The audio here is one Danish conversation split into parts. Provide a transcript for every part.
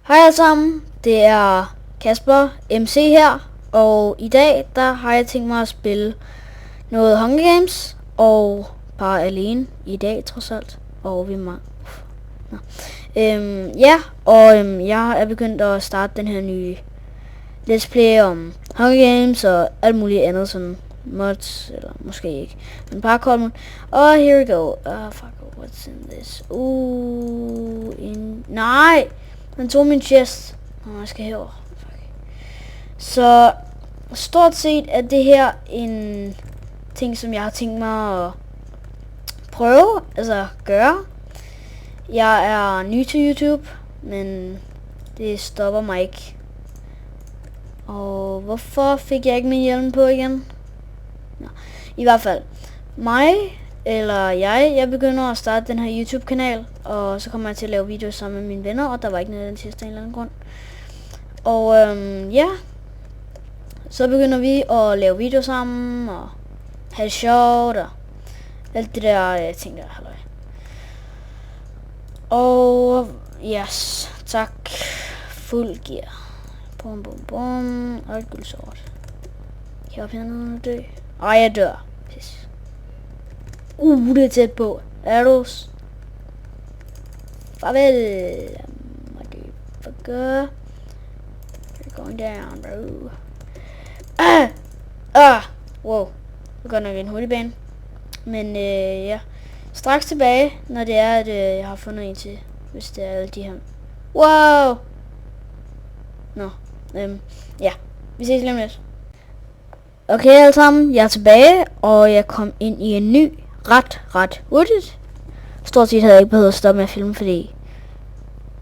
Hej alle sammen, det er Kasper MC her, og i dag der har jeg tænkt mig at spille noget Hunger Games, og bare alene i dag trods alt, og vi må... jeg er begyndt at starte den her nye Let's Play om Hunger Games og alt muligt andet, sådan mods, eller måske ikke, men bare kolden. Og here we go. Fuck, what's in this? Nej! Den tog min chest. Jeg skal herover. Så stort set er det her en ting, som jeg har tænkt mig at prøve, altså gøre. Jeg er ny til YouTube, men det stopper mig ikke. Og hvorfor fik jeg ikke min hjelm på igen? Nå. I hvert fald, jeg begynder at starte den her YouTube-kanal, og så kommer jeg til at lave videoer sammen med mine venner, og der var ikke noget af den sidste en eller anden grund. Og så begynder vi at lave videoer sammen, og have det sjovt, og alt det der ting der, halløj. Og yes, tak. Fuld gear. Bum bum bum. Og et guldsort. Kan jeg op hernede og dø? Ej, jeg dør. Pis. Det er tæt på. Er du? Farvel. Motherfucker. You're going down, bro. Wow. Det går nok en hurtigbane. Men ja. Straks tilbage, når det er, at jeg har fundet en til. Hvis det er alle de her. Wow. Nå. Ja. Vi ses lige om lidt. Okay alle sammen, jeg er tilbage, og jeg kom ind i en ny ret hurtigt. Stort set havde jeg ikke behøvet at stoppe med at filme, fordi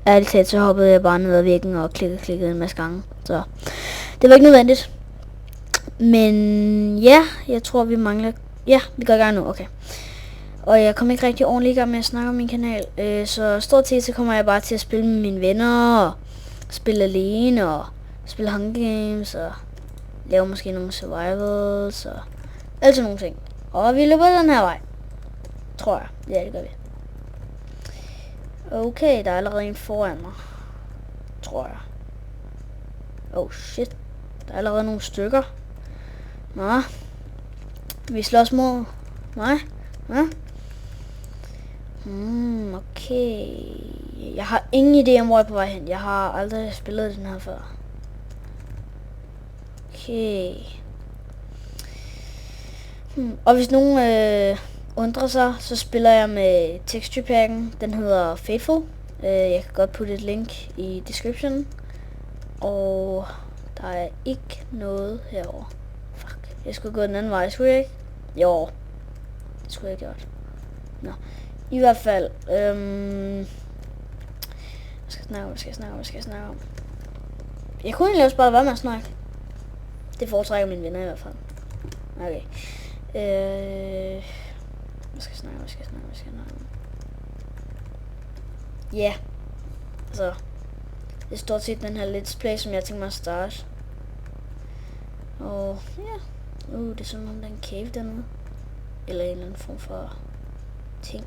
ærligt talt så hoppede jeg bare ned ad væggen og klikkede en masse gange. Så det var ikke nødvendigt. Men ja, jeg tror vi mangler... Ja, vi går i gang nu, okay. Og jeg kom ikke rigtig ordentligt i gang med at snakke om min kanal. Så stort set så kommer jeg bare til at spille med mine venner, og spille alene, og spille Hunger Games, og lave måske nogle survivals, og alt sådan nogle ting. Og vi løber den her vej. Tror jeg. Ja, det gør vi. Okay, der er allerede en foran mig. Tror jeg. Oh shit. Der er allerede nogle stykker. Nå. Vi slås mod mig. Ja. Okay. Jeg har ingen idé om, hvor jeg er på vej hen. Jeg har aldrig spillet den her før. Okay. Og hvis nogen undrer sig, så spiller jeg med texture packen. Den hedder Faithful. Jeg kan godt putte et link i description. Og der er ikke noget herovre. Fuck. Jeg skulle gå den anden vej, skulle jeg ikke? Jo. Det skulle jeg have gjort. Nå. I hvert fald. Hvad skal jeg snakke om? Jeg kunne egentlig også bare være med at snakke. Det foretrækker mine venner i hvert fald. Okay. Hvad skal jeg snakke om? Ja. Altså. Det er stort set den her Let's Play, som jeg tænker mig at starte. Og ja. Det er sådan om der er en cave dernede. Eller en eller anden form for ting.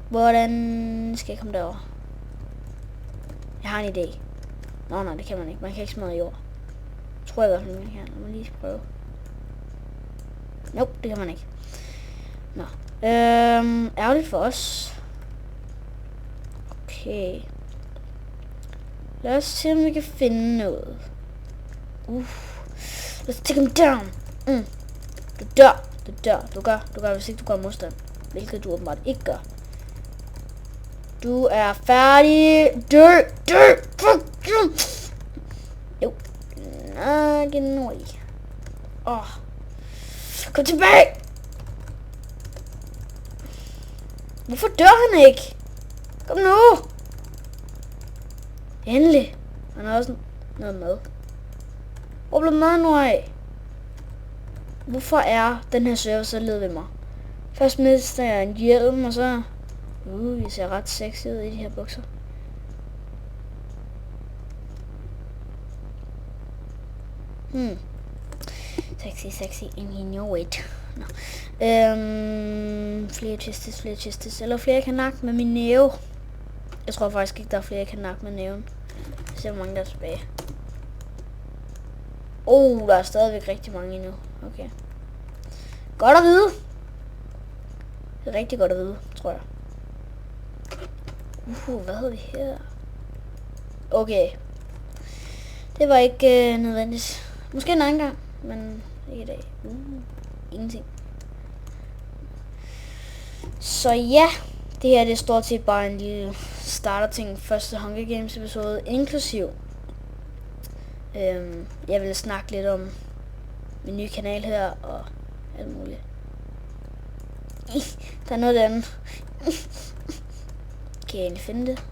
Hvordan skal jeg komme derover? Jeg har en idé. Nej, det kan man ikke. Man kan ikke smadre jord. Tror jeg i hvert fald, man kan. Lad mig lige prøve. Nope, det kan man ikke. Nå. Ærgerligt for os. Okay. Lad os se, om vi kan finde noget. Let's take him down. Du dør. Du gør, hvis ikke du gør modstand. Hvilket du åbenbart ikke gør. Du er færdig. Dø. Fuck you. Jo. Genoi. Kom tilbage. Hvorfor dør han ikke? Kom nu. Endelig. Han har også noget mad. Hvor blev maden nu af? Hvorfor er den her server så led ved mig? Først mister jeg en hjelm, og så... vi ser ret sexy ud i de her bukser. Sexy, in your weight. No. Flere chests, eller flere kan nakke med min næve. Jeg tror faktisk ikke, der er flere, jeg kan nakke med næven. Jeg ser, hvor mange der er tilbage. Der er stadigvæk rigtig mange endnu. Okay. Godt at vide. Det er rigtig godt at vide, tror jeg. Hvad havde vi her? Okay. Det var ikke nødvendigt. Måske en anden gang, men ikke i dag. Ingenting. Så ja, det her det er stort set bare en lille starter-ting. Første Hunger Games episode, inklusiv. Jeg vil snakke lidt om min nye kanal her, og alt muligt. Der er noget andet. Kan jeg egentlig finde det?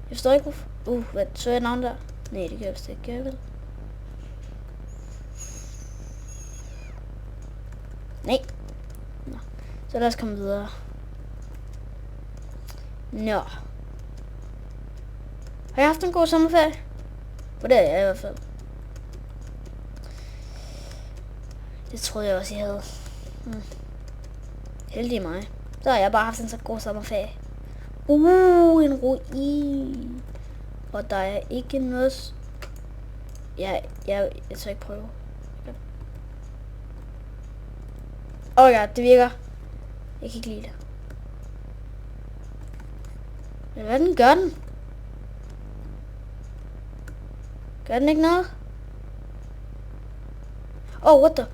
Jeg forstår ikke, hvorfor. Hvad? Så jeg navn der? Nej, det gør jeg vist ikke. Gør jeg vel? Nej. Nå. Så lad os komme videre. Nå. Har jeg haft en god sommerferie? For det er jeg i hvert fald. Det troede jeg også, jeg havde. Heldig mig. Så har jeg bare haft en så god sommerferie. En ruin. Og der er ikke noget... Jeg tør ikke prøve. Ja, det virker. Jeg kan ikke lide det. Men hvad den gør den? Gør den ikke noget? What the?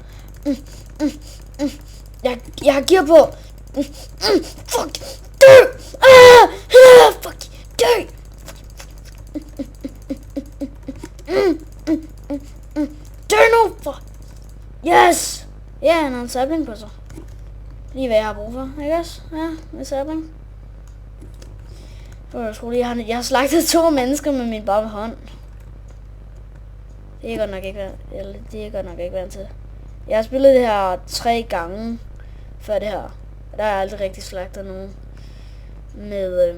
Jeg har gear på. Fuck. Dø! Fuck. Dø! Dø nu! For. Yes! Ja, han har en sabling på sig. Lige hvad jeg har brug for, ikke også? Ja, med sabling. Jeg har slagtet 2 mennesker med min bare hånd. Det er godt nok ikke vant til. Jeg har spillet det her 3 gange før det her. Der har jeg aldrig rigtig slagtet nogen med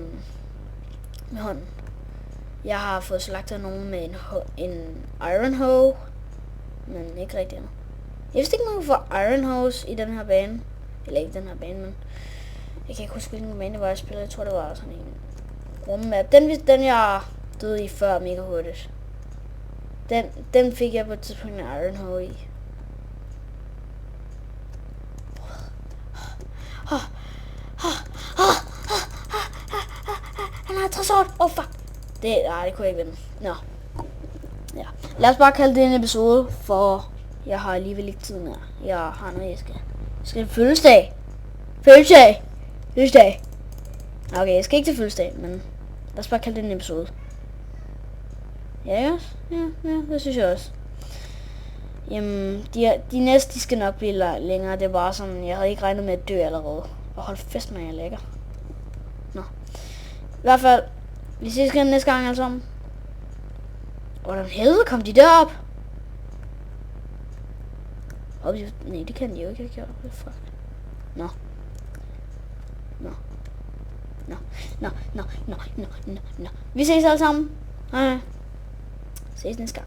hånden. Jeg har fået slagtet nogen med en iron hoe, men ikke rigtig andet. Jeg vidste ikke, man kunne få iron hoes i den her bane. Eller ikke den her bane, men jeg kan ikke huske, hvilken bane det var, jeg spillede. Jeg tror, det var sådan en rummap. Den jeg døde i før mega hurtigt. Den fik jeg på et tidspunkt en iron hoe i. Han har 60 år. Fuck. Det kunne jeg ikke vinde. Nå. Ja. Lad os bare kalde det en episode, for jeg har alligevel ikke tid mere. Jeg har noget, jeg skal til fødselsdag. Fødselsdag. Okay, jeg skal ikke til fødselsdag, men lad os bare kalde det en episode. Ja, det synes jeg også. Jamen, de næste, de skal nok blive længere. Det er bare sådan, jeg havde ikke regnet med at dø allerede. Og hold fest med, jeg er lækker. Nå. I hvert fald, vi ses igen næste gang alle sammen. Hvordan helvede kom de derop? Nej, det kan de jo ikke have gjort. Fuck. Nå. Vi ses alle sammen. Hej. Ses næste gang.